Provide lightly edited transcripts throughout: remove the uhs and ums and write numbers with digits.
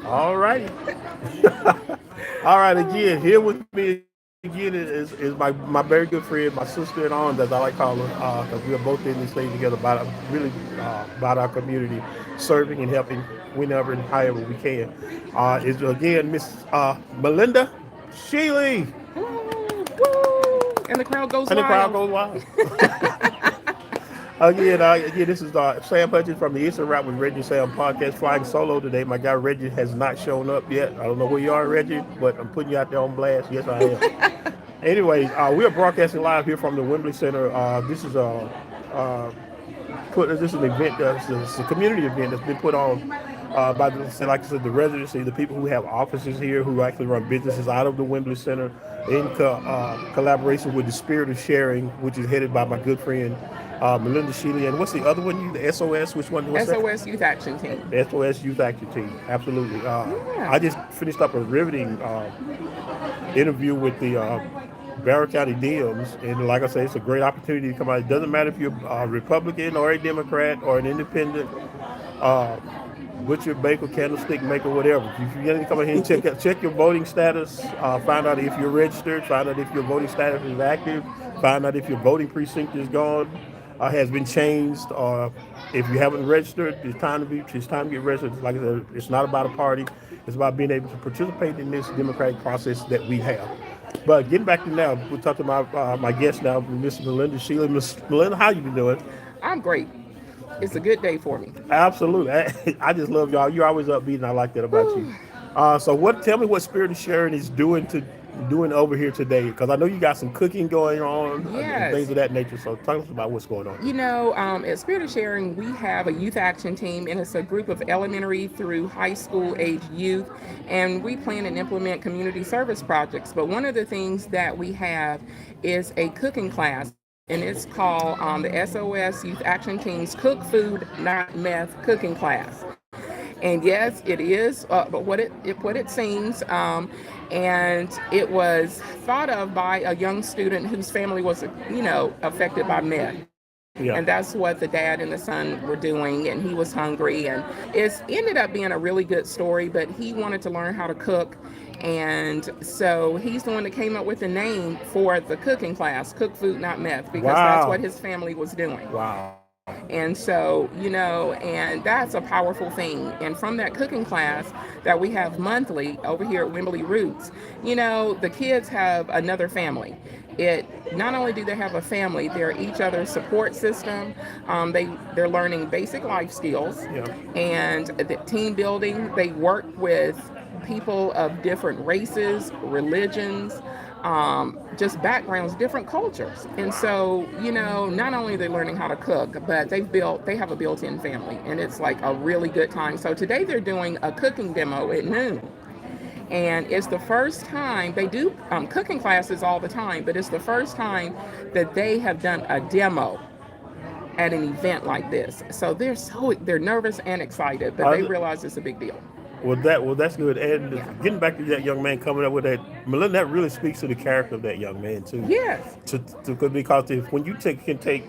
All right. All right, again, here with me again is my very good friend, my sister in arms, as I like to call her, because we are both in this thing together, really about our community, serving and helping whenever and however we can. Is again Miss Melinda Shealy, Hello, woo! And the crowd goes and the crowd wild. goes wild. Again, this is Sam Hutchins from the Instant Rap with Reggie Sam podcast, flying solo today. My guy Reggie has not shown up yet. I don't know where you are, Reggie, but I'm putting you out there on blast. Yes, I am. Anyways, we are broadcasting live here from the Wembley Center. This is an event. It's a community event that's been put on by like I said, the residency, the people who have offices here, who actually run businesses out of the Wembley Center, in collaboration with the Spirit of Sharing, which is headed by my good friend Melinda Shealy. And what's the other one? The SOS. Which one? What's that? SOS Youth Action Team. SOS Youth Action Team. Absolutely. Yeah. I just finished up a riveting interview with the Barrow County Dems, and like I say, it's a great opportunity to come out. It doesn't matter if you're a Republican or a Democrat or an independent, uh, butcher, baker, candlestick maker, whatever. If you get to come in here and check your voting status, find out if you're registered, find out if your voting status is active, find out if your voting precinct is gone, has been changed, or if you haven't registered, it's time to get registered. Like I said, it's not about a party. It's about being able to participate in this democratic process that we have. But getting back to now, we're talking about my guest now, Miss Melinda Shealy. Miss Melinda, how you been doing? I'm great. It's a good day for me. Absolutely. I just love y'all. You're always upbeat, and I like that about you. Whew. So, tell me what Spirit of Sharing is doing over here today, because I know you got some cooking going on and things Yes. of that nature. So, tell us about what's going on. At Spirit of Sharing, we have a youth action team, and it's a group of elementary through high school age youth, and we plan and implement community service projects. But one of the things that we have is a cooking class, and it's called the SOS Youth Action Team's Cook Food, Not Meth cooking class. And yes, it is, but what it seems, and it was thought of by a young student whose family was, affected by meth. Yeah. And that's what the dad and the son were doing, and he was hungry, and it's ended up being a really good story. But he wanted to learn how to cook, and so he's the one that came up with the name for the cooking class, Cook Food Not Meth, because that's what Wow. his family was doing. Wow. And so, and that's a powerful thing. And from that cooking class that we have monthly over here at Wimberley Roots, the kids have another family. It not only do they have a family, they're each other's support system. They're learning basic life skills Yeah. and the team building. They work with people of different races, religions, just backgrounds, different cultures. And so, not only are they learning how to cook, but they have a built-in family, and it's like a really good time. So today they're doing a cooking demo at noon. And it's the first time they do cooking classes all the time, but it's the first time that they have done a demo at an event like this. So they're nervous and excited, but they Uh, realize it's a big deal. that's good. And Yeah. getting back to that young man coming up with that, Melinda, that really speaks to the character of that young man too. Yes. Because when you can take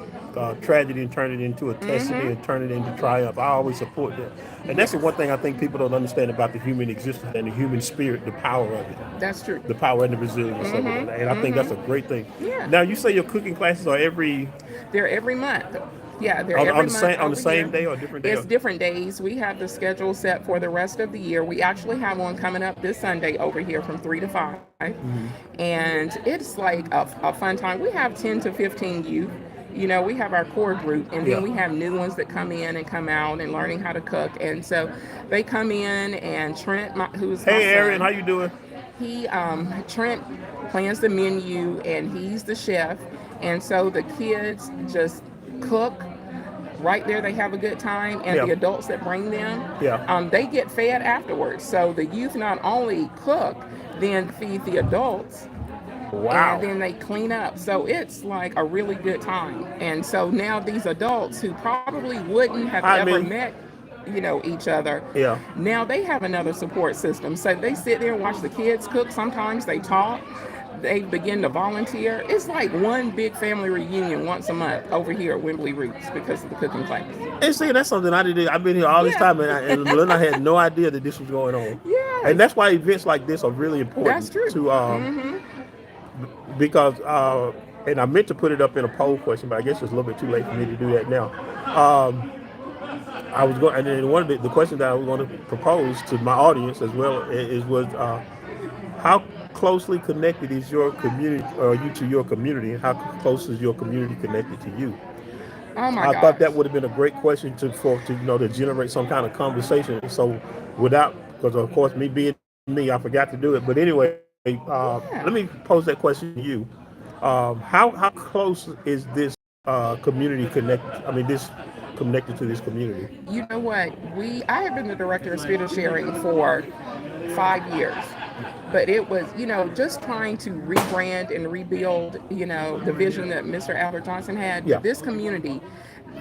tragedy and turn it into a testimony Mm-hmm. and turn it into triumph, I always support that. And that's the one thing I think people don't understand about the human existence and the human spirit, the power of it, That's true. the power and the resilience of it. And I think that's a great thing. Yeah. Now you say your cooking classes are They're every month. Yeah, they're on every the month same over here. day or different day. It's different days. We have the schedule set for the rest of the year. We actually have one coming up this Sunday over here from 3 to 5. And it's like a fun time. We have 10 to 15 youth. We have our core group, and Yeah. then we have new ones that come in and come out and learning how to cook. And so they come in, and Trent, who's my Hey, Aaron, how son, you doing? Trent plans the menu, and he's the chef. And so the kids just cook right there. They have a good time, and Yeah. the adults that bring them, Yeah. they get fed afterwards. So the youth not only cook, then feed the adults, and Wow. then they clean up. So it's like a really good time. And so now these adults who probably wouldn't have I ever mean, met, each other, yeah. now they have another support system. So they sit there and watch the kids cook. Sometimes they talk. they begin to volunteer. It's like one big family reunion once a month over here at Wembley Roots because of the cooking class. And see, that's something I did. I've been here all this Yeah. time, and Melinda had no idea that this was going on. And Yes, that's why events like this are really that's important true. to Mm-hmm. because and I meant to put it up in a poll question, but I guess it's a little bit too late for me to do that now. Um, I was going, and then one of the questions that I was going to propose to my audience as well was how closely connected is your community, or you to your community, and how close is your community connected to you? Oh my I thought gosh. that would have been a great question to generate some kind of conversation. So without, because of course me being me, I forgot to do it. But anyway, let me Yeah. pose that question to you. How close is this community connected? I mean, this connected to this community. You know what? I have been the director of Spirit of Sharing for 5 years. But it was, just trying to rebrand and rebuild, the vision that Mr. Albert Johnson had. Yeah. But this community,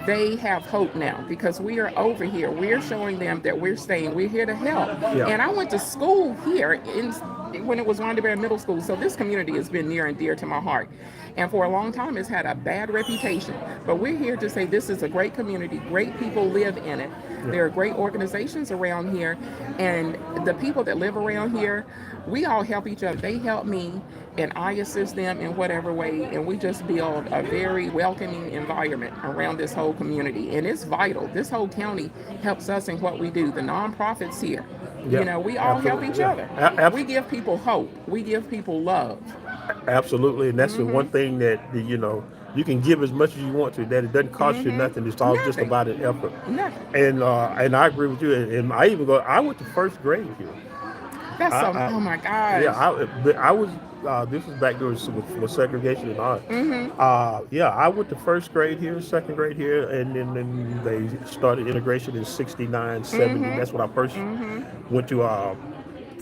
they have hope now because we are over here. We're showing them that we're staying. We're here to help. Yeah. And I went to school here when it was Wanda Bear Middle School. So this community has been near and dear to my heart. And for a long time, it's had a bad reputation. But we're here to say this is a great community. Great people live in it. There are great organizations around here. And the people that live around here, we all help each other. They help me, and I assist them in whatever way. And we just build a very welcoming environment around this whole community. And it's vital. This whole county helps us in what we do. The nonprofits here, Yeah. we all help Absolutely. each Yeah. other. We give people hope. We give people love. Absolutely, and that's the one thing that you can give as much as you want to. That it doesn't cost you nothing. It's all just Nothing. about an effort. Nothing. And I agree with you. And I even go. I went to first grade here. That's so. I Oh my gosh. Yeah, I was. This was back during with segregation and all. Yeah, I went to first grade here, second grade here, and then they started integration in '69, '70. That's when I first went to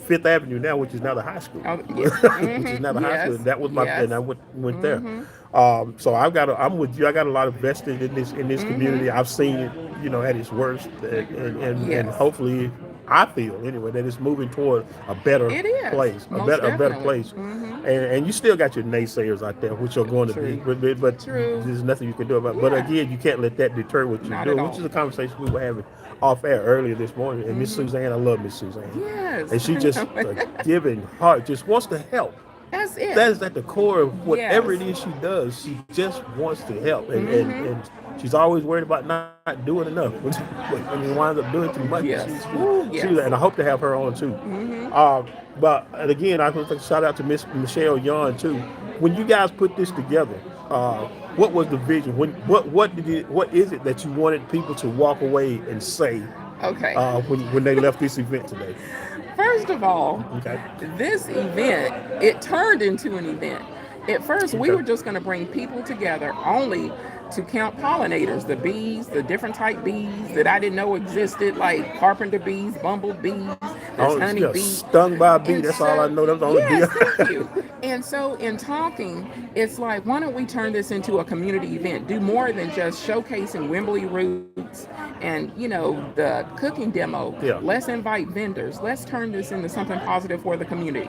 Fifth Avenue now, which is now the high school, Oh, yeah. which is now the high school. Yes. And that was Yes. and I went there. So I'm with you. I got a lot of vested in this community. I've seen it, at its worst, and Yes. hopefully, I feel anyway that it's moving toward a better It is. place, Most a better definitely. place. And you still got your naysayers out there, which are going to be, True. but True. there's nothing you can do about it. But Yeah. again, you can't let that deter what you're Not at doing, all. which is a conversation we were having off air earlier this morning. And Miss Suzanne, I love Miss Suzanne. Yes. And she just a giving heart, just wants to help. That's it. That is at the core of whatever Yes. it is she does. She just wants to help, and she's always worried about not doing enough. I mean, winds up doing too much. Yes. Ooh, yes. And I hope to have her on too. But and again, I want to shout out to Miss Michelle Yon too. When you guys put this together, what was the vision? What is it that you wanted people to walk away and say Okay. when they left this event today? First of all, Okay. this event, it turned into an event. At first, we Okay. were just going to bring people together only to count pollinators, the bees, the different type bees that I didn't know existed, like carpenter bees, bumblebees, there's Yeah, honeybees. stung by a bee. And That's all I know. That's the only yes, bee. thank you. And so in talking, it's like, why don't we turn this into a community event? Do more than just showcasing Wembley roots and, the cooking demo. Yeah. Let's invite vendors. Let's turn this into something positive for the community.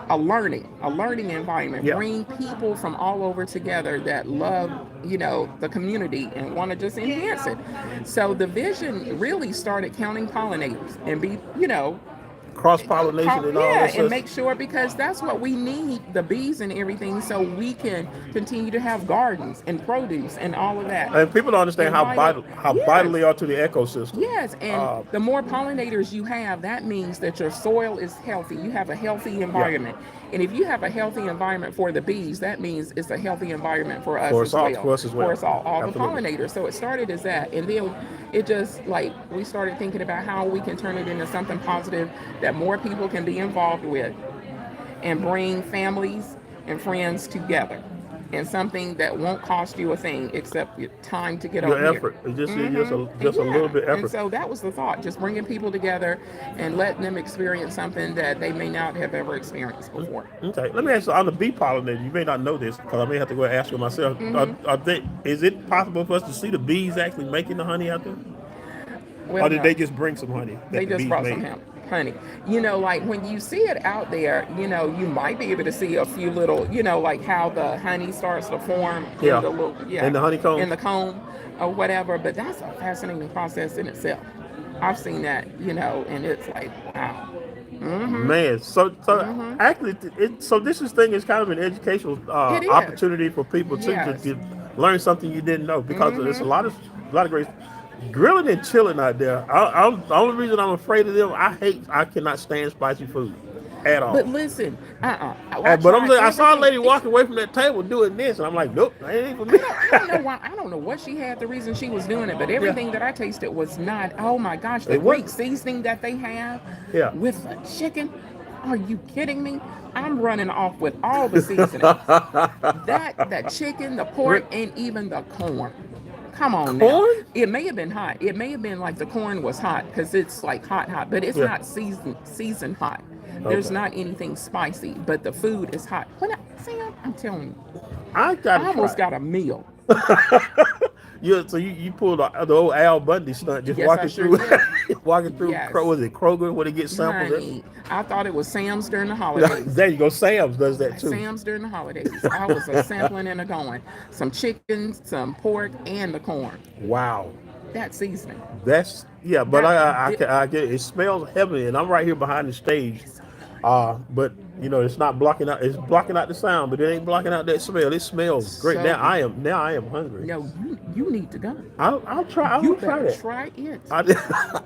A learning environment. Yeah. Bring people from all over together that love, the community and want to just enhance it. So the vision really started counting pollinators and be, Cross-pollination and all yeah, that and stuff. make sure because that's what we need, the bees and everything, so we can continue to have gardens and produce and all of that. And people don't understand And how vital yes. they are to the ecosystem. Yes, and the more pollinators you have, that means that your soil is healthy. You have a healthy environment. And if you have a healthy environment for the bees, that means it's a healthy environment for us as well. For us as well. For us all the Absolutely. pollinators. So it started as that. And then it just we started thinking about how we can turn it into something positive that more people can be involved with and bring families and friends together. And something that won't cost you a thing except your time to get Your over effort. here. It's just a little bit And effort. so that was the thought, just bringing people together and letting them experience something that they may not have ever experienced before. Okay, let me ask you on the bee pollinator. You may not know this because I may have to go ask you myself. Is it possible for us to see the bees actually making the honey out there, Well, or did no, they just bring some honey? That they the just bees brought made? some hemp. honey. Like when you see it out there, you might be able to see a few little, like how the honey starts to form in Yeah. the little, And yeah, the honeycomb. in the comb or whatever. But that's a fascinating process in itself. I've seen that, and it's like, wow. Mm-hmm. Man, so Mm-hmm. actually, so this is thing is kind of an educational It is. opportunity for people too to Yes. learn something you didn't know because there's Mm-hmm. a lot of great grilling and chilling out there. The only reason I'm afraid of them, I cannot stand spicy food at all. But listen, I But I'm tried saying I saw a everything. lady walking away from that table doing this, and I'm like, nope, that ain't for me. I don't know why. I don't know what she had the reason she was doing it, but Yeah, everything that I tasted was not. Oh my gosh, the it Greek wasn't. seasoning that they have Yeah. with the chicken. Are you kidding me? I'm running off with all the seasonings. That chicken, the pork, and even the corn. Come on now. Corn? It may have been hot. It may have been like the corn was hot because it's like hot, but it's Yeah. not seasoned hot. There's Okay. not anything spicy, but the food is hot. Sam, I'm telling you, I I gotta almost try. got a meal. Yeah, so you pulled the old Al Bundy stunt, just Yes, I walking sure through, did. walking through. Yes, Was it Kroger where they get samples? honey, I thought it was Sam's during the holidays. There you go. Sam's does that too. Sam's during the holidays. I was a sampling and a going. Some chicken, some pork, and the corn. Wow, That seasoning. that's yeah. But That I get it smells heavily, and I'm right here behind the stage. But it's not blocking out. It's blocking out the sound, but it ain't blocking out that smell. It smells great. so good. Now I am hungry. No, you need to go. I'll try. I You will try better that. try it.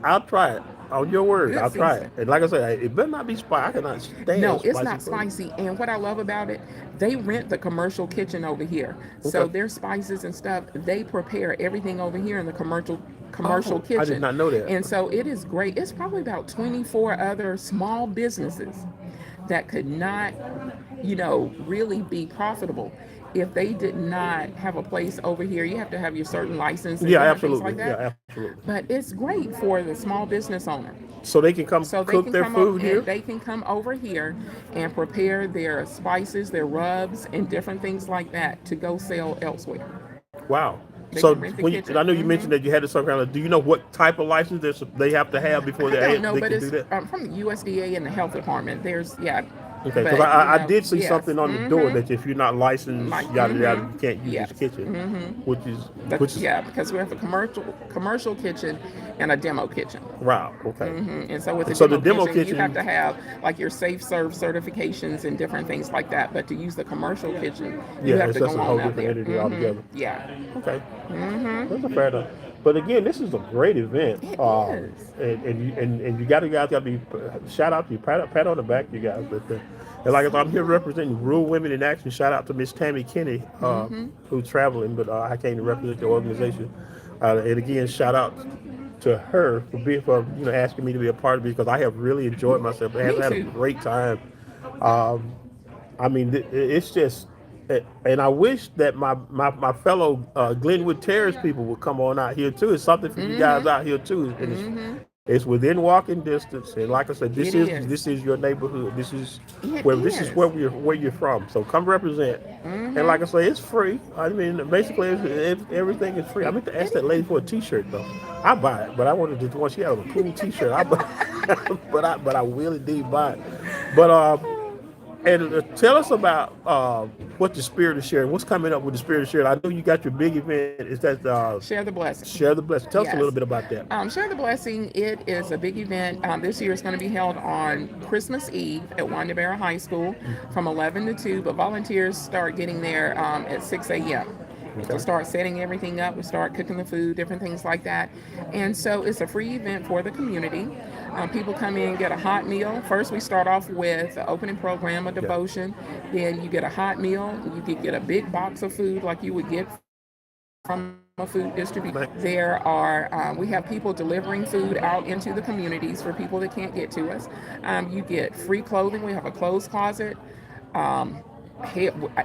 I'll try it. On your word, Good I'll try it. seasoning. And like I said, it better not be spicy. I cannot No, stand it's spicy not food. spicy. And what I love about it, they rent the commercial kitchen over here. So Okay. their spices and stuff, they prepare everything over here in the commercial Oh, I did kitchen. not know that. And so it is great. It's probably about 24 other small businesses that could not, really be profitable if they did not have a place over here. You have to have your certain license and Yeah, different things absolutely. like Yeah, that. absolutely. But it's great for the small business owner. So they can come So they cook can their come up food and here. they can come over here and prepare their spices, their rubs, and different things like that to go sell elsewhere. Wow. They So can rent the when and I kitchen. know you mentioned that you had some kind of. Do you know what type of license they have to have before I don't know, they but can do it's that? from the USDA and the health department. There's yeah, Okay, because but I did see yes, something on the door that if you're not licensed, like yada yada, you can't use yes, this kitchen, which is but which is yeah, because we have a commercial kitchen and a demo kitchen. wow. Okay. And so with the So the demo demo kitchen, you have kitchen, to have like your safe serve certifications and different things like that. But to use the commercial kitchen, you yeah, have it's to just go a whole on up different there. entity altogether. Yeah, Okay, that's a fair enough. But again, this is a great event, it is. and you guys got to be shout out to you, pat on the back, you guys. And like I said, I'm here representing Rural Women in Action. Shout out to Miss Tammy Kinney, who's traveling, but I came to represent the organization. And again, shout out to her for asking me to be a part of it because I have really enjoyed myself. I have Me had a too. great time. Um, I mean, it's just, and I wish that my fellow Glenwood Terrace people would come on out here too. It's something for you guys out here too, and it's within walking distance. And like I said, It is. this is your neighborhood. It This is is. where you're from. So come represent. And like I say, it's free. I mean, basically, everything is free. I meant to ask that lady for a T-shirt though. I buy it, but I wanted to. Once she had a cool T-shirt, I buy, but I really did buy it. But and tell us about what the Spirit of Sharing. What's coming up with the Spirit of Sharing? I know you got your big event. Is that Share the blessing. Share the Blessing? Tell us a Yes. little bit about that. Share the Blessing, it is a big event. This year it's going to be held on Christmas Eve at Wandabara High School from 11 to 2, but volunteers start getting there at 6 a.m. Okay. to start setting everything up. We start cooking the food, different things like that. And so it's a free event for the community. People come in, get a hot meal. First, we start off with the opening program, a devotion. Then you get a hot meal. You could get a big box of food like you would get from a food distributor. We have people delivering food out into the communities for people that can't get to us. You get free clothing. We have a clothes closet. Um,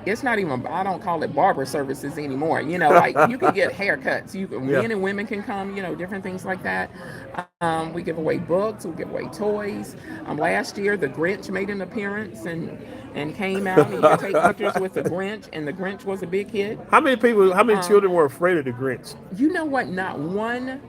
it's not even, I don't call it barber services anymore. Like you can get haircuts. Yeah. Men and women can come, different things like that. We give away books, we give away toys. Last year the Grinch made an appearance and came out, and you can take pictures with the Grinch, and the Grinch was a big hit. How many children were afraid of the Grinch? You know what? Not one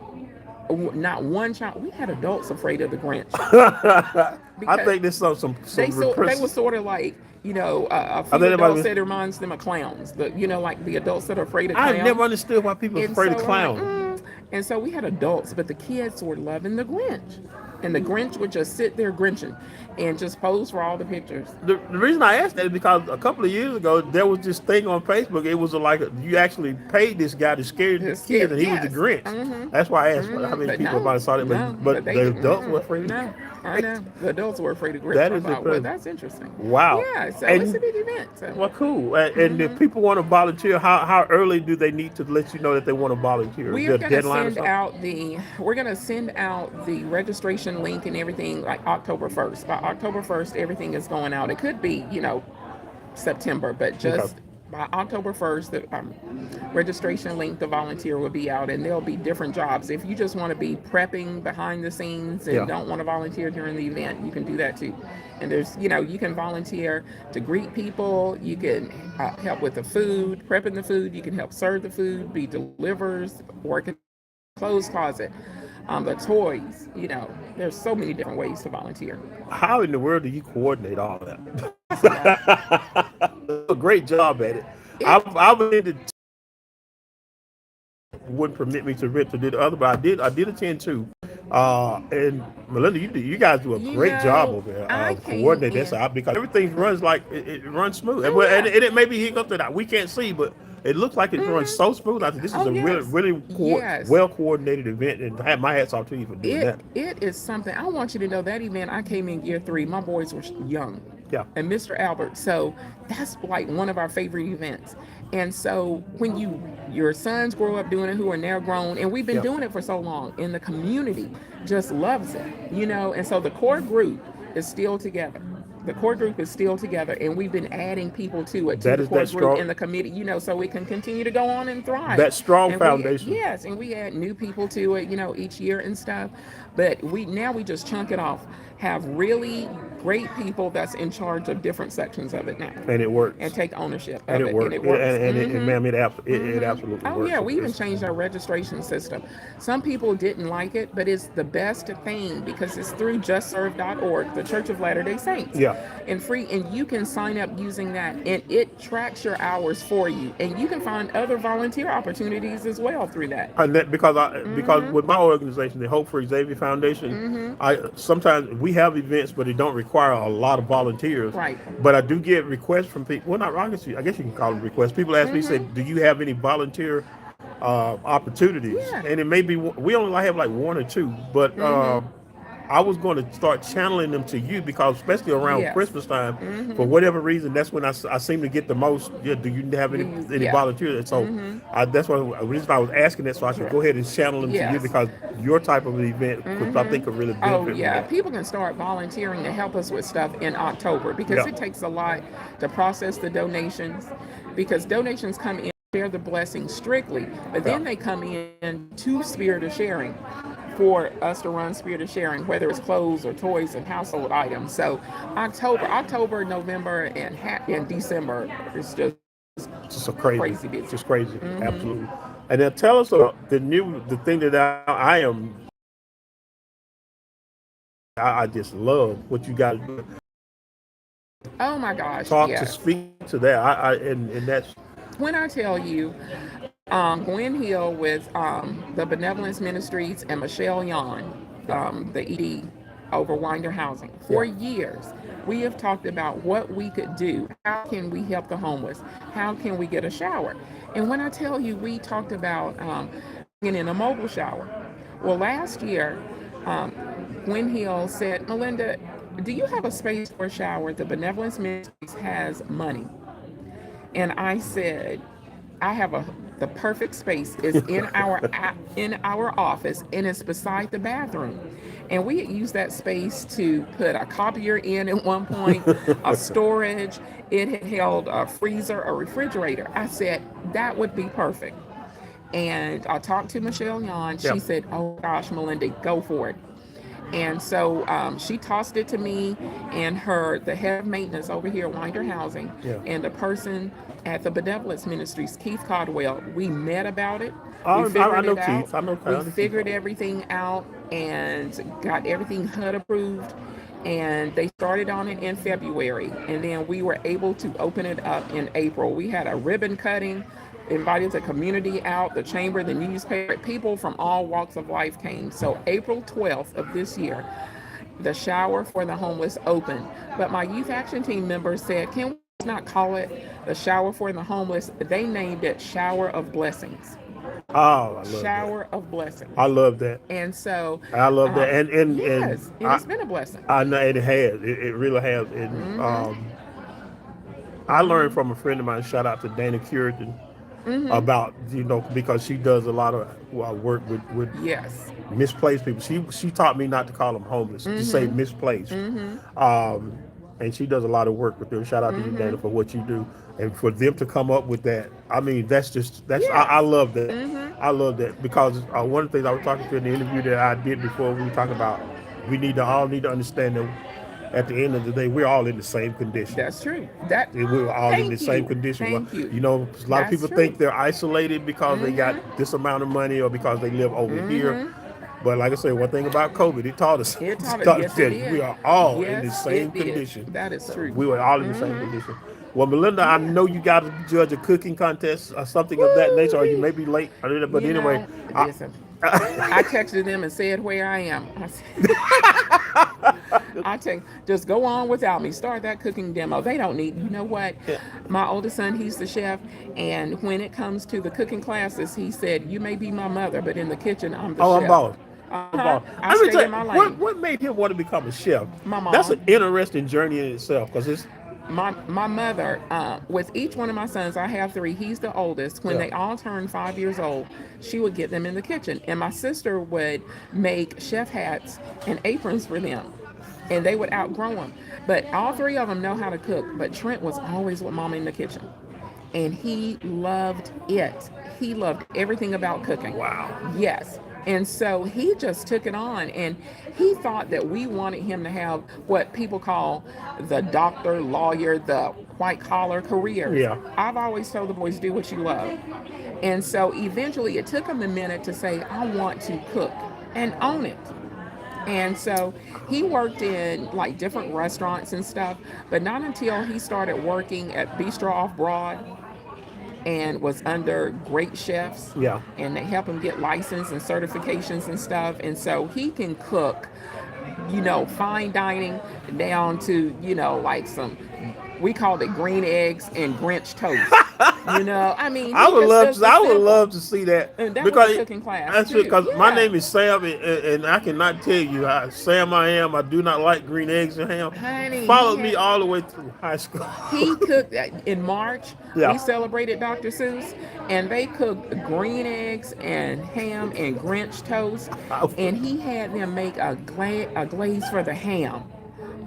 Not one child. We had adults afraid of the Grinch I because think there's some they were repress. sort of like, a I few think adults everybody. said it reminds them of clowns. Like the adults that are afraid of I never clowns. understood why people are And afraid of so I'm like, clowns. and so we had adults, but the kids were loving the Grinch. And the Grinch would just sit there grinching and just pose for all the pictures. The reason I asked that is because a couple of years ago there was this thing on Facebook. It was you actually paid this guy to scare the It's kids, scary. and he was the Yes. Grinch. That's why I asked how many But people might no, have saw it, no, but but they the didn't. adults were afraid of the No, I Grinch. know. The adults were afraid of Grinch. That I is thought, well, impressive. that's interesting. Wow. Yeah, so it's a And big event. So. well, cool. And if people want to volunteer, how early do they need to let you know that they want to volunteer? Is there a deadline or something? We're gonna send out the registration link and everything like October 1st. By October 1st, everything is going out. It could be, September, but Okay. just by October 1st, the registration link to volunteer will be out, and there'll be different jobs. If you just want to be prepping behind the scenes and Yeah. don't want to volunteer during the event, you can do that too. And you can volunteer to greet people, you can help with the food, prepping the food, you can help serve the food, be deliverers, work in the clothes closet, the toys. There's so many different ways to volunteer. How in the world do you coordinate all that? It's a lot. A great job at it. It I did wouldn't permit me to rent to do the other, but I did attend two. And Melinda, you guys do a You great job know, over there I of came coordinating this in. out because everything runs like it runs smooth. And, Oh and, yeah. and it may be hiccups that we can't see, but it looks like it runs hmm so smooth. I think this is Oh a really yes, really yes. well coordinated event, and I have my hats off to you for doing It that. it is something. I want you to know that event. I came in year three. My boys were young, Yeah, and Mr. Albert. So that's like one of our favorite events. And so when your sons grow up doing it, who are now grown, and we've been yeah. doing it for so long, and the community just loves it. And so the core group is still together. The core group is still together, and we've been adding people to it, to That the is core that group strong and the committee, so it can continue to go on and thrive. that strong And we, foundation. yes, and we add new people to it, each year and stuff. But we just chunk it off, have really great people that's in charge of different sections of it now, And it and works. take ownership And of it it, and works. it works. And ma'am, it absolutely Oh works. yeah, we even It's, changed our registration system. Some people didn't like it, but it's the best thing because it's through justserve.org, the Church of Latter-day Saints. yeah. And free, and you can sign up using that, and it tracks your hours for you, and you can find other volunteer opportunities as well through that. And that because with my organization, the Hope for Xavier Foundation, I sometimes we have events, but it don't require a lot of volunteers. Right. But I do get requests from people. Well, not I guess you can call them requests. People ask me, say, "Do you have any volunteer opportunities?" Yeah. And it may be we only have like one or two, but I was going to start channeling them to you because, especially around Yes. Christmas time, for whatever reason, that's when I seem to get the most. Yeah, do you have any Yeah. volunteers? And so that's why the reason I was asking that, so I could go ahead and channel them to you Yes. because your type of event, could, I think, could really benefit Oh from yeah, that. people can start volunteering to help us with stuff in October because Yeah. it takes a lot to process the donations, because donations come in, share the blessing strictly, but then Yeah. they come in to Spirit of Sharing for us to run Spirit of Sharing, whether it's clothes or toys and household items. So October, November, and December is just Just so crazy, crazy busy. just crazy, absolutely. And then tell us the thing that I just love what you guys do. Oh my gosh, Talk to yes. speak to that. And that's When I tell you, Gwen Hill with the Benevolence Ministries and Michelle Yon, the ED over Winder Housing, for yeah, years, we have talked about what we could do. How can we help the homeless? How can we get a shower? And when I tell you, we talked about bringing in a mobile shower. Well, last year, um, Gwen Hill said, Melinda, do you have a space for a shower? The Benevolence Ministries has money. And I said, I have the perfect space is in our office, and it's beside the bathroom. And we had used that space to put a copier in at one point, a storage. It had held a freezer, a refrigerator. I said that would be perfect. And I talked to Michelle Yon. yeah. She said, "Oh gosh, Melinda, go for it." And so she tossed it to me and the head of maintenance over here at Winder Housing, Yeah. and the person at the Benevolence Ministries, Keith Caldwell. We met about it. We I figured know it out. Keith. I We know Keith. figured everything out and got everything HUD approved. And they started on it in February. And then we were able to open it up in April. We had a ribbon cutting, invited the community out, the chamber, the newspaper. People from all walks of life came. So April 12th of this year, the shower for the homeless opened. But my youth action team members said, can we not call it the shower for the homeless? They named it Shower of Blessings. Oh, I love that. Shower of Blessings. I love that. And so, I love that. And yes, and it's been a blessing. I know it has. It really has. And I learned from a friend of mine. Shout out to Dana Curitan about because she does a lot of work with Yes. misplaced people. She taught me not to call them homeless, to say misplaced. And she does a lot of work with them. Shout out to you, Dana, for what you do, and for them to come up with that. I mean, that's Yes. I love that. I love that because one of the things I was talking to in the interview that I did before, we were talking about all need to understand that at the end of the day, we're all in the same condition. That's true. That. We're all in the Thank same you. condition. Thank you. A lot of That's people true. think they're isolated because they got this amount of money or because they live over here. But like I said, one thing about COVID, it taught us, It taught us. taught Yes, us it that did. we are all in the Yes, same it did. condition. That is true. We were all in the same condition. Well, Melinda, I know you got to judge a cooking contest or something of that nature, or you may be late. But You anyway, know, listen, I texted them and said where I am. Just go on without me. Start that cooking demo. They don't need, you know what? Yeah. My oldest son, he's the chef. And when it comes to the cooking classes, he said, you may be my mother, but in the kitchen, I'm the chef. I'm boss. I Let me stay tell in you, my lane. what made him want to become a chef? My mom. That's an interesting journey in itself because it's My mother, with each one of my sons, I have three. He's the oldest. When Yeah. they all turned 5 years old, she would get them in the kitchen, and my sister would make chef hats and aprons for them, and they would outgrow them. But all three of them know how to cook. But Trent was always with Mama in the kitchen, and he loved it. He loved everything about cooking. wow. Yes. And so he just took it on, and he thought that we wanted him to have what people call the doctor, lawyer, the white collar careers. Yeah. I've always told the boys, do what you love. And so eventually it took him a minute to say, I want to cook and own it. And so he worked in like different restaurants and stuff, but not until he started working at Bistro Off Broad and was under great chefs. Yeah. And they help him get license and certifications and stuff. And so he can cook, fine dining down to, like we called it green eggs and Grinch toast. I mean, I would love simple. to see that And that was a cooking class, That's too. because my Yeah. name is Sam, and I cannot tell you how Sam I am. I do not like green eggs and ham. Honey, Followed he me had- all the way through high school. He cooked in March. Yeah. We celebrated Dr. Seuss, and they cooked green eggs and ham and Grinch toast. And he had them make a glaze for the ham,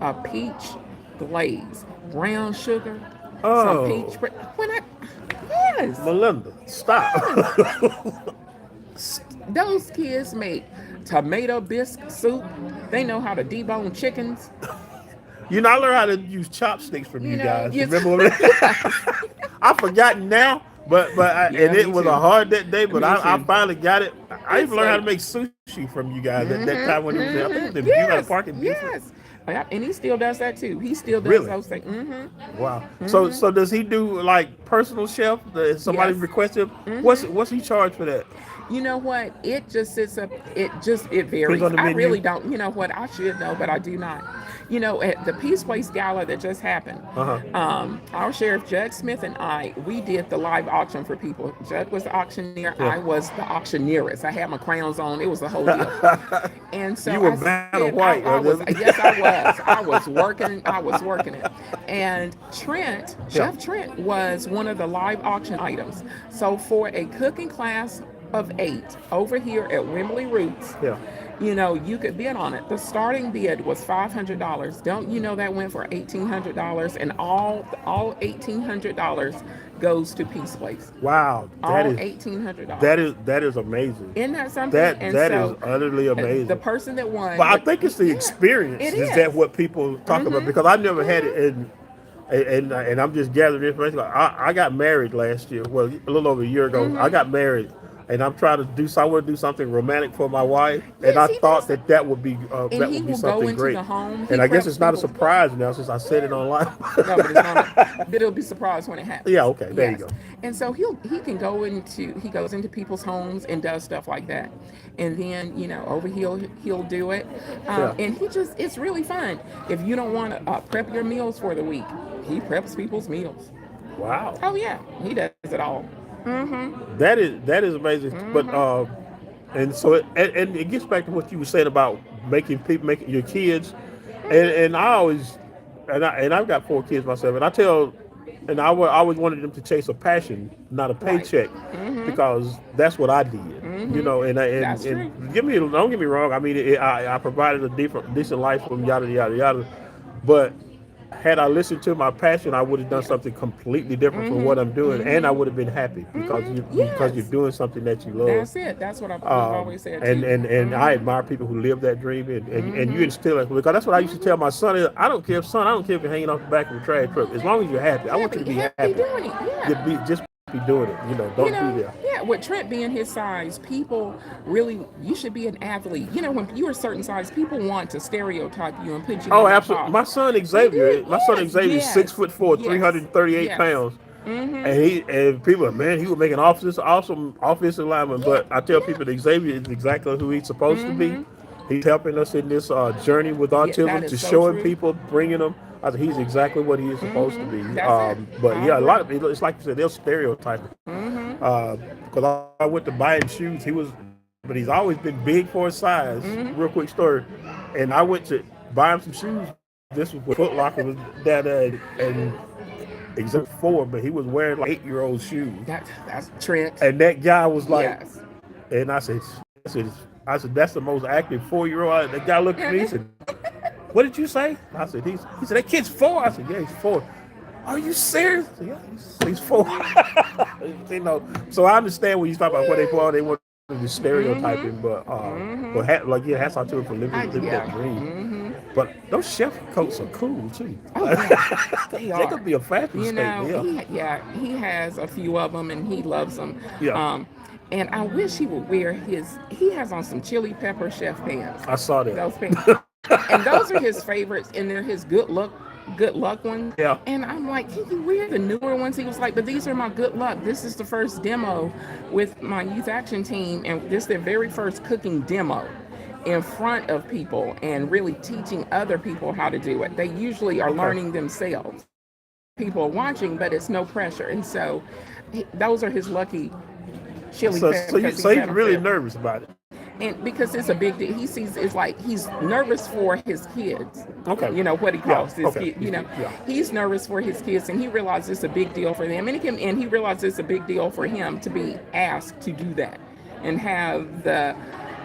a peach glaze, brown sugar, Oh. some peach. Yes, Melinda, stop. those kids make tomato bisque soup. They know how to debone chickens. I learned how to use chopsticks from you guys. yes. Remember when I've forgotten now, but Yeah, and it me was too. a hard that day, but Me I too. finally got it. I even It's learned how to like- make sushi from you guys at that time when it was I think it was in Yes, Butte Park in Beaufort. yes. And he still does that too. He still does Really? those things. Mm-hmm. Wow. So does he do like personal chef? If somebody Yes. requests him, what's he charged for that? You know what? It just sits up. It varies. on the I menu? really don't. You know what? I should know, but I do not. At the Peace Place Gala that just happened, our sheriff Judge Smith and I, we did the live auction for people. Judge was the auctioneer. Yeah. I was the auctioneeress. I had my crowns on. It was the whole deal. And so You were I Vanna said, White, I was. wasn't it? Yes, I was. I was working it. And Trent, Yeah. Chef Trent, was one of the live auction items. So for a cooking class of 8 over here at Wembley Roots, Yeah. You could bid on it. The starting bid was $500. Don't you know that went for $1,800, and all $1,800 goes to Peace Place. Wow, All $1,800. that is amazing. Isn't that something? That And that is so utterly the amazing. person that won, But I think it's the yeah, experience. it Is that is. what people talk about? Because I never had it, and I'm just gathering information. I got married last year. Well, a little over a year ago, I got married, and I'm trying to do. So I want to do something romantic for my wife, and Yes, I he does thought that. that And that he would be will go something into great. the home. He And I guess preps it's not a people. surprise now since I said it online. No, but it'll be surprised when it Yeah. happens. Okay. There you Yes. go. And so he goes into people's homes and does stuff like that. And then, over he'll do it. Yeah. And it's really fun. If you don't want to prep your meals for the week, he preps people's meals. Wow. Oh yeah, he does it all. Mm-hmm. That is amazing. But Mm-hmm. and so and it gets back to what you were saying about making your kids, and I always and I've got 4 kids myself, and I tell, and I always wanted them to chase a passion, not a Right. paycheck, Mm-hmm. because that's what I did. Mm-hmm. That's true. And don't get me wrong. I mean, I provided a decent life for them, yada yada yada, but had I listened to my passion, I would have done Yeah. something completely different from what I'm Mm-hmm. doing, and I Mm-hmm. would have been happy because you're Yes. doing something that you love. That's it. That's what we've always said And, too. and I Mm-hmm. admire people who live that dream, and you Mm-hmm. instill it, because that's what I used to tell Mm-hmm. my son. I don't care, son. I don't care if you're hanging off the back of a trash truck. As long as you're happy, I want you to Happy, be happy happy. doing it. Yeah. Just be doing it. Don't be there. Yeah, with Trent being his size, people really, you should be an athlete. When you're a certain size, people want to stereotype you and put you Oh, in that absolutely. box. They do, My son yes, Xavier is yes, 6'4", yes, 338 yes. pounds. Mm-hmm. And people are, man, he would make an awesome offensive lineman. Yeah, But I tell yeah. people that Xavier is exactly who he's supposed to be. Mm-hmm. He's helping us in this journey with Yeah, that autism, is to so showing true. people, bringing them. I think he's exactly what he is supposed to be. That's it. But I yeah, a agree. lot of people, it's like you said, they'll stereotype it. Mm-hmm. Because I went to buy him shoes, but he's always been big for his size. Mm-hmm. Real quick story, and I went to buy him some shoes. This was when Foot Locker was down there, and except 4, but he was wearing like 8-year-old shoes. That's Trent. And that guy was like, Yes. and I said, that's the most active 4-year-old. The guy looked at me, he said, what did you say? I said, he said, that kid's 4. I said, yeah, he's 4. Are you serious? I said, yeah, he's 4. So I understand when you talk about what they want to stereotype him, hats off to him for living Yeah. that dream. Mm-hmm. But those chef coats are cool too. Oh yeah, they They are. could be a fashion statement. He has a few of them and he loves them. Yeah. And I wish he would wear he has on some chili pepper chef pants. I saw that. Those pants. And those are his favorites, and they're his good luck ones. Yeah. And I'm like, can you wear the newer ones? He was like, but these are my good luck. This is the first demo with my youth action team, and this is their very first cooking demo in front of people and really teaching other people how to do it. They usually are learning themselves. People are watching, but it's no pressure. And so those are his lucky chili peppers. So he's really nervous about it. And because it's a big deal, he sees it's like he's nervous for his kids. Okay. What he calls his okay. kids. Yeah. He's nervous for his kids, and he realizes it's a big deal for them, and he realizes it's a big deal for him to be asked to do that, and have the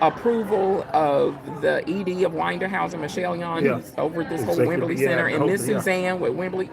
approval of the ED of Winderhouse and Michelle Yon, who's over this whole Wembley Center, and Miss Suzanne with Wembley.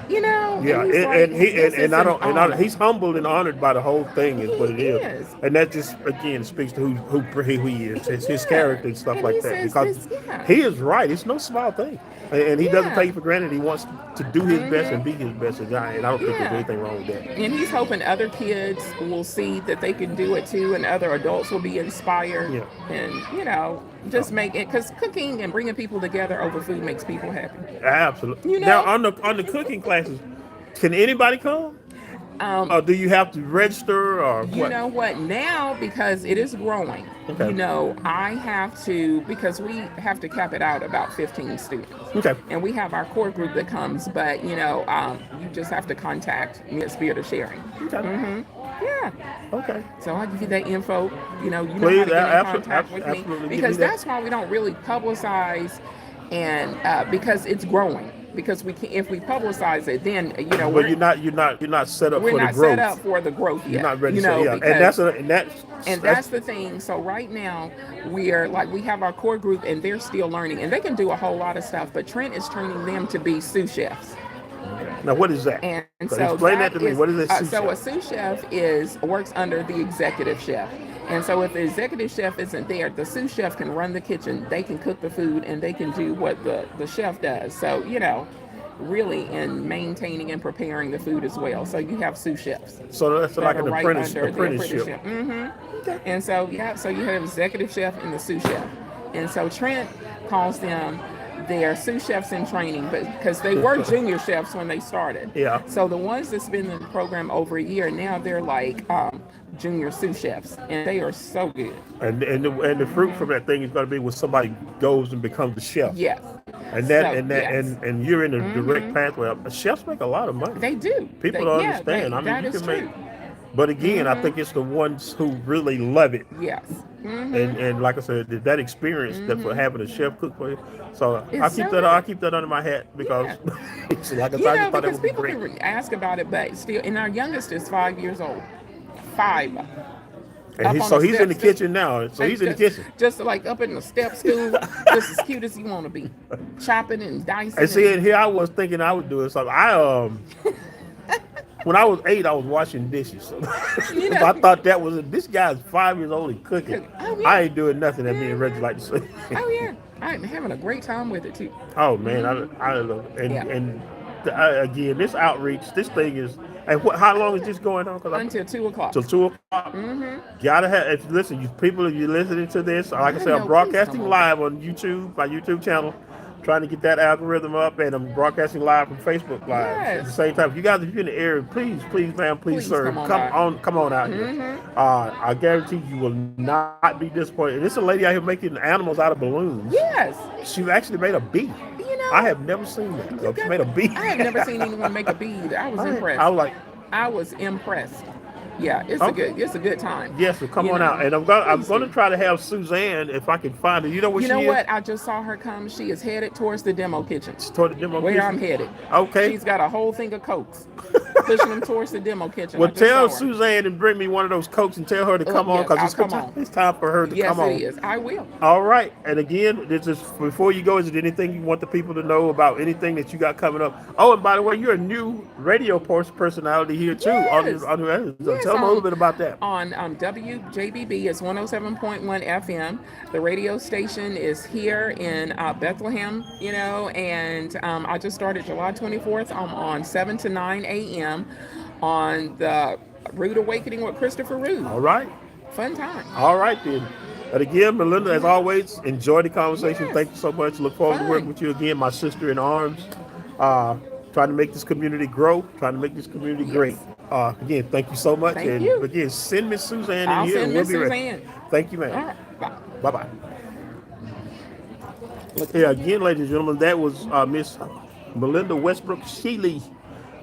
Yeah, and he's like, this is an honor. he's humbled and honored by the whole thing, is what it He is. is. And that just again speaks to who he is, his Yeah. character and stuff And like he that. says Because this, yeah. he is right; it's no small thing, and he doesn't Yeah. take it for granted. He wants to do his best and be his best, and I don't think there's Yeah. anything wrong with that. And he's hoping other kids will see that they can do it too, and other adults will be inspired. Yeah. And just make it, because cooking and bringing people together over food makes people happy. Absolutely. You know? Now on the cooking classes, can anybody come? Or do you have to register or You what? know what? Now, because it is growing, Okay. I have to, because we have to cap it out about 15 students. Okay. And we have our core group that comes, but, you just have to contact me at Spirit of Sharing. Okay. Yeah. Okay. So I'll give you that info. You know how Please, to get in absolutely, contact with me. absolutely give Because me that. that's why we don't really publicize, and because it's growing. because we can, if we publicize it, then But you're not set up we're for the not set up growth. for the growth You're yet. not ready to say, yeah, and Because that's that's the thing. So right now we're like, we have our core group and they're still learning and they can do a whole lot of stuff. But Trent is training them to be sous chefs. now what is that? And So so explain that that to me. is What is that sous so a chef? sous chef is works under the executive chef. And so if the executive chef isn't there, the sous chef can run the kitchen, they can cook the food, and they can do what the chef does. So, really in maintaining and preparing the food as well. So you have sous chefs So that's that like are an right under the apprenticeship. apprenticeship. And so, so you have executive chef and the sous chef. And so Trent calls them their sous chefs in training, but because they were junior chefs when they started. Yeah. So the ones that's been in the program over a year now, they're like junior sous chefs, and they are so good. And the fruit from that thing is going to be when somebody goes and becomes a chef. Yes. And that So and that yes, and you're in a direct pathway. Chefs make a lot of money. they do. People They, don't yeah, understand. they, I mean, that you is can true. make. But again, I think it's the ones who really love it. Yes. And like I said, that experience that for having a chef cook for you. So I It's keep so that good. I keep that under my hat because it's like I said, I just thought that Because would be people great. can ask about it, but still, and our youngest is 5 years old. 5. And Up he's, on so the he's in the steps, kitchen now. So he's in the kitchen. just like up in the step stool, just as cute as you want to be, chopping and dicing. And see, and here I was thinking I was doing something. When I was 8, I was washing dishes. So I thought that was this guy's 5 years old and cooking. Oh, yeah. I ain't doing nothing that me and Reggie like to say. Oh yeah, I'm having a great time with it too. Oh man, I love it. Yeah. Again, this outreach, this thing is. And how long is this going on? Until 2 o'clock. Till 2 o'clock. Gotta have. Listen, you people, if you're listening to this, like I said, I'm know, please broadcasting come on. live on YouTube, my YouTube channel, trying to get that algorithm up, and I'm broadcasting live from Facebook Live at the Yes. same time. If you guys, if you're in the area, please, ma'am, please, Please sir, come on by. come on out here. I guarantee you will not be disappointed. And this is a lady out here making animals out of balloons. Yes. She actually made a bee. I have never seen that. She made a bee. I have never seen anyone make a bee either. I was impressed. I was like, I was impressed. Yeah, it's Okay. it's a good time. yes, so come You on know, out. And I'm going please to try to have Suzanne if I can find her. You know where You she know is? what? I just saw her come. She is headed towards the demo kitchen. Toward the demo Where kitchen? I'm headed. Okay. She's got a whole thing of Cokes. Pushing them towards the demo kitchen. Well, I just tell saw her. Suzanne and bring me one of those Cokes and tell her to come on yes, because I'll come on. it's time for her to Yes, come on. it is. I will. All right. And again, this is before you go. Is there anything you want the people to know about anything that you got coming up? Oh, and by the way, you're a new radio personality here too. Yes. So Yes, tell them a little bit about that. On WJBB, it's 107.1 FM. The radio station is here in Bethlehem, and I just started July 24th. I'm on 7 to 9 a.m. on the Rude Awakening with Christopher Rude. All right. Fun time. All right then. And again, Melinda, as always, enjoy the conversation. Yes. Thank you so much. Look forward to working with you again, my sister in arms. Trying to make this community grow, trying to make this community great. Again, thank you so much. Thank and you. Again, send Miss Suzanne in I'll here send and we'll Miss be ready. Suzanne. Thank you, All ma'am. right. Bye. Bye-bye. Yeah, again, ladies and gentlemen, that was Miss Melinda Westbrook Sheely.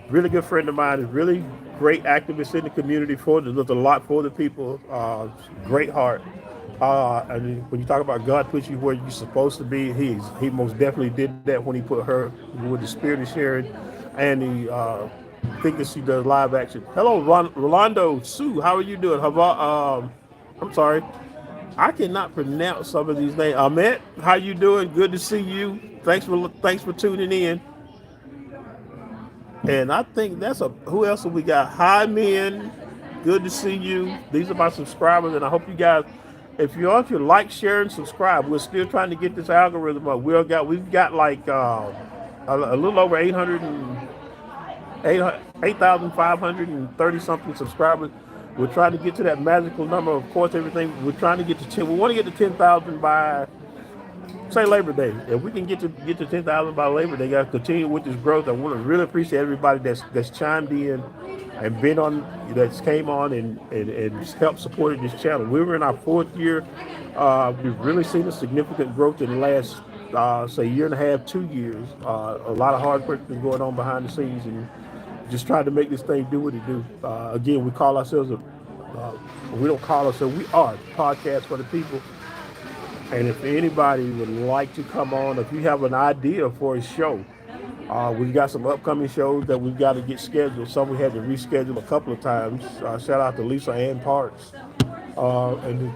Really good friend of mine. Is really great activist in the community does a lot for the people. Great heart. And when you talk about God puts you where you're supposed to be, he most definitely did that when he put her with the spirit of sharing and the think that she does live action. Hello, Rolando Sue. How are you doing? I'm sorry. I cannot pronounce some of these names. Ahmet, how you doing? Good to see you. Thanks for tuning in. And I think who else have we got? Hi, men. Good to see you. These are my subscribers, and I hope you guys, if you like, share, and subscribe. We're still trying to get this algorithm up. We've got like a little over 8,530 something subscribers. We're trying to get to that magical number. Of course, everything we're trying to get to 10. We want to get to 10,000 by say Labor Day. If we can get to 10,000 by Labor Day, got to continue with this growth. I want to really appreciate everybody that's chimed in and been on, that's came on and helped supporting this channel. We were in our 4th year. We've really seen a significant growth in the last say year and a half, 2 years. A lot of hard work is going on behind the scenes and just trying to make this thing do what it do. Again, we call ourselves we don't call ourselves, we are podcast for the people. And if anybody would like to come on, if you have an idea for a show, We've got some upcoming shows that we've got to get scheduled. Some we had to reschedule a couple of times. Shout out to Lisa Ann Parks and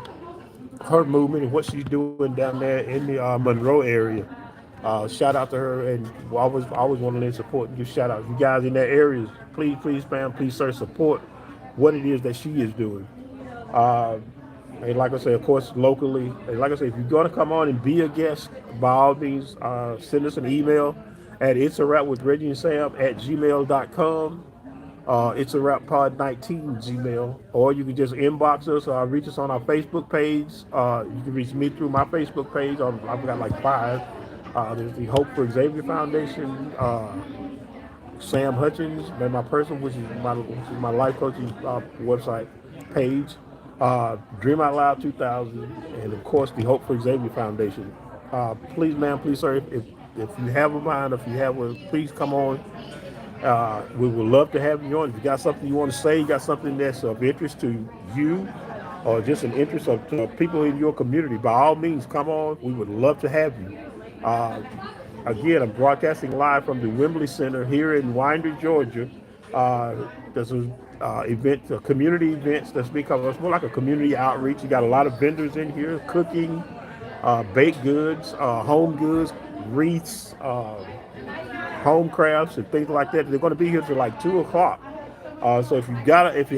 her movement and what she's doing down there in the Monroe area. Shout out to her, and I always want to lend support and give shout out. You guys in that area, please, please, man, please, sir, support what it is that she is doing. Uh, and like I say, of course, locally, and like I say, if you're going to come on and be a guest, by all means, send us an email at it's a wrap with Reggie and Sam at gmail.com. It's a wrap pod 19 Gmail, or you can just inbox us, reach us on our Facebook page. You can reach me through my Facebook page. I've got like five. There's the Hope for Xavier Foundation, Sam Hutchins, and my person, which is my life coaching website page, Dream Out Loud 2000, and of course the Hope for Xavier Foundation. Please, ma'am, please, sir, if you have a mind, if you have one, please come on. We would love to have you on. If you got something you want to say, you got something that's of interest to you, or just an interest of to people in your community, by all means, come on. We would love to have you. Uh, Again, I'm broadcasting live from the Wembley Center here in Winder, Georgia. There's a community events that's become it's more like a community outreach. You got a lot of vendors in here, cooking, baked goods, home goods, wreaths, home crafts, and things like that. They're going to be here till like 2 o'clock. So if you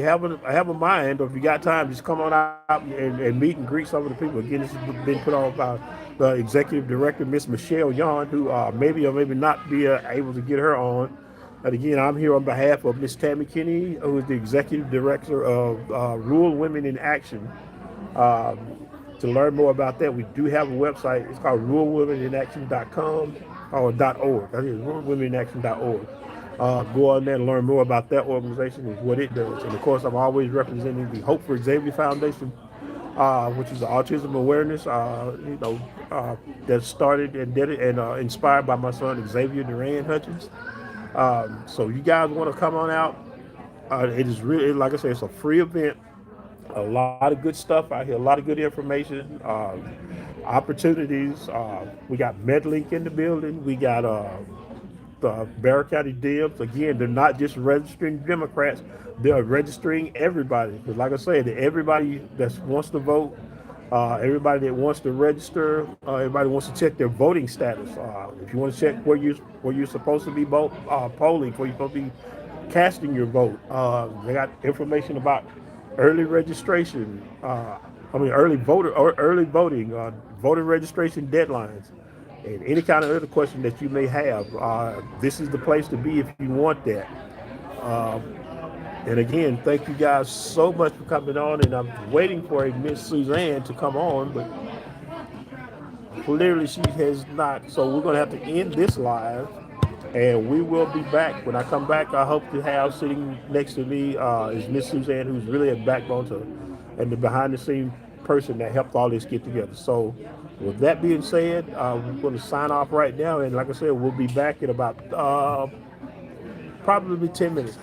have a mind, or if you got time, just come on out and meet and greet some of the people. Again, this has been put on by the executive director, Miss Michelle Yon, who maybe or maybe not be able to get her on. And again, I'm here on behalf of Miss Tammy Kinney, who is the executive director of Rural Women in Action. Um, to learn more about that, we do have a website. It's called ruralwomeninaction.com or .org. I think it's ruralwomeninaction.org. Go on there and learn more about that organization and what it does. And of course, I'm always representing the Hope for Xavier Foundation, which is the autism awareness, that started and did it and inspired by my son Xavier Duran Hutchins. So you guys want to come on out? It is really, like I said, it's a free event. A lot of good stuff out here, a lot of good information, opportunities. We got MedLink in the building. We got the Barrow County Dems. Again, they're not just registering Democrats; they're registering everybody. Because, like I said, everybody that wants to vote, everybody that wants to register, everybody wants to check their voting status. If you want to check where you're supposed to be polling, where you're supposed to be casting your vote, they got information about early registration. Early voting, voter registration deadlines, and any kind of other question that you may have. This is the place to be if you want that. Um, and again, thank you guys so much for coming on. And I'm waiting for a Miss Suzanne to come on, but clearly she has not. So we're going to have to end this live, and we will be back. When I come back, I hope to have sitting next to me is Miss Suzanne, who's really a backbone to and the behind the scene person that helped all this get together. So with that being said, we're going to sign off right now. And like I said, we'll be back in about probably 10 minutes.